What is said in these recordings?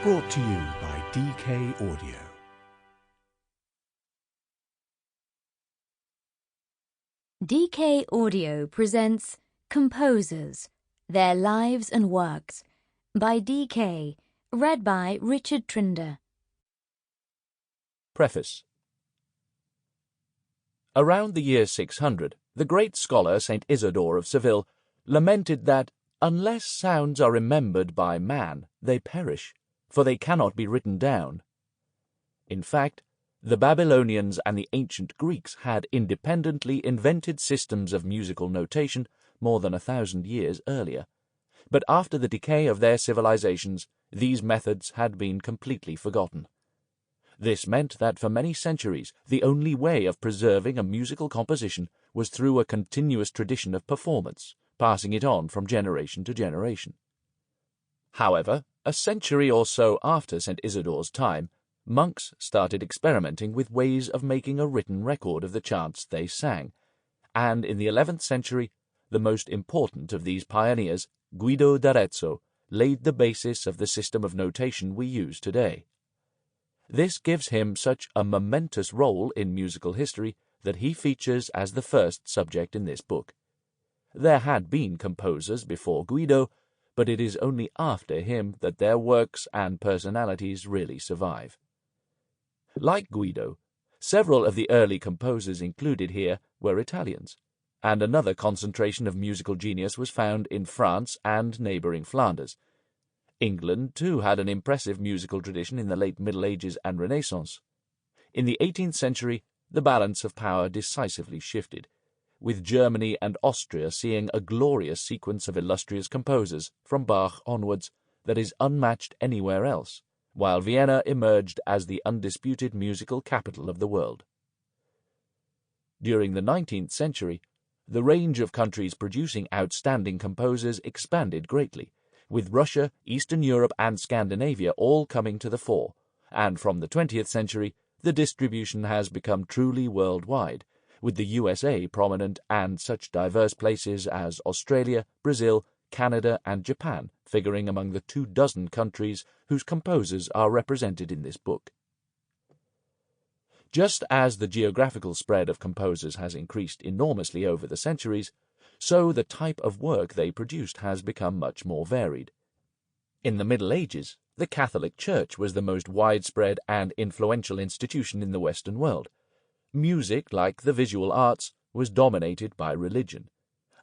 Brought to you by DK Audio. DK Audio presents Composers, Their Lives and Works by DK, read by Richard Trinder. Preface. Around the year 600, the great scholar St. Isidore of Seville lamented that, unless sounds are remembered by man, they perish, for they cannot be written down. In fact, the Babylonians and the ancient Greeks had independently invented systems of musical notation more than 1,000 years earlier, but after the decay of their civilizations, these methods had been completely forgotten. This meant that for many centuries the only way of preserving a musical composition was through a continuous tradition of performance, passing it on from generation to generation. However, a century or so after St. Isidore's time, monks started experimenting with ways of making a written record of the chants they sang, and in the 11th century, the most important of these pioneers, Guido d'Arezzo, laid the basis of the system of notation we use today. This gives him such a momentous role in musical history that he features as the first subject in this book. There had been composers before Guido, but it is only after him that their works and personalities really survive. Like Guido, several of the early composers included here were Italians, and another concentration of musical genius was found in France and neighbouring Flanders. England, too, had an impressive musical tradition in the late Middle Ages and Renaissance. In the 18th century, the balance of power decisively shifted, with Germany and Austria seeing a glorious sequence of illustrious composers, from Bach onwards, that is unmatched anywhere else, while Vienna emerged as the undisputed musical capital of the world. During the 19th century, the range of countries producing outstanding composers expanded greatly, with Russia, Eastern Europe, and Scandinavia all coming to the fore, and from the 20th century, the distribution has become truly worldwide, with the USA prominent and such diverse places as Australia, Brazil, Canada, and Japan figuring among the 24 countries whose composers are represented in this book. Just as the geographical spread of composers has increased enormously over the centuries, so the type of work they produced has become much more varied. In the Middle Ages, the Catholic Church was the most widespread and influential institution in the Western world. Music, like the visual arts, was dominated by religion,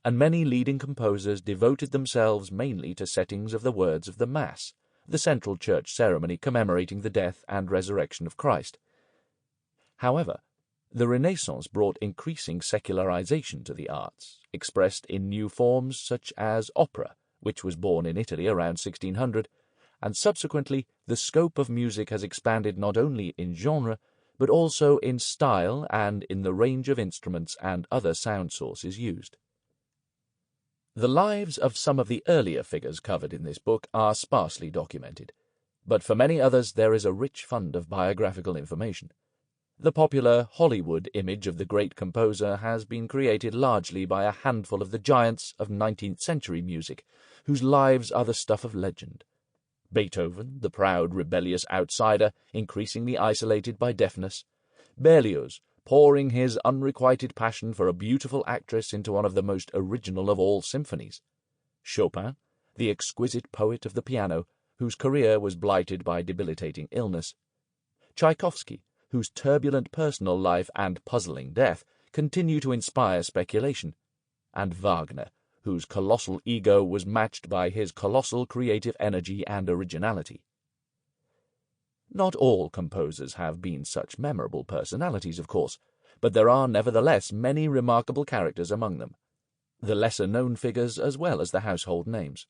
and many leading composers devoted themselves mainly to settings of the words of the Mass, the central church ceremony commemorating the death and resurrection of Christ. However, the Renaissance brought increasing secularization to the arts, expressed in new forms such as opera, which was born in Italy around 1600, and subsequently the scope of music has expanded not only in genre, but also in style and in the range of instruments and other sound sources used. The lives of some of the earlier figures covered in this book are sparsely documented, but for many others there is a rich fund of biographical information. The popular Hollywood image of the great composer has been created largely by a handful of the giants of 19th-century music, whose lives are the stuff of legend. Beethoven, the proud, rebellious outsider, increasingly isolated by deafness. Berlioz, pouring his unrequited passion for a beautiful actress into one of the most original of all symphonies. Chopin, the exquisite poet of the piano, whose career was blighted by debilitating illness. Tchaikovsky, whose turbulent personal life and puzzling death continue to inspire speculation, and Wagner, whose colossal ego was matched by his colossal creative energy and originality. Not all composers have been such memorable personalities, of course, but there are nevertheless many remarkable characters among them, the lesser-known figures as well as the household names.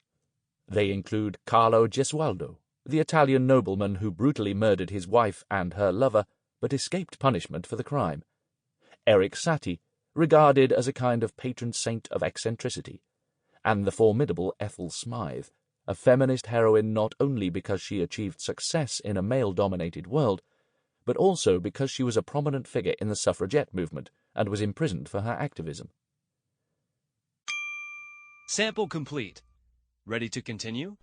They include Carlo Gesualdo, the Italian nobleman who brutally murdered his wife and her lover, but escaped punishment for the crime. Erik Satie, regarded as a kind of patron saint of eccentricity, and the formidable Ethel Smythe, a feminist heroine not only because she achieved success in a male-dominated world, but also because she was a prominent figure in the suffragette movement and was imprisoned for her activism. Sample complete. Ready to continue?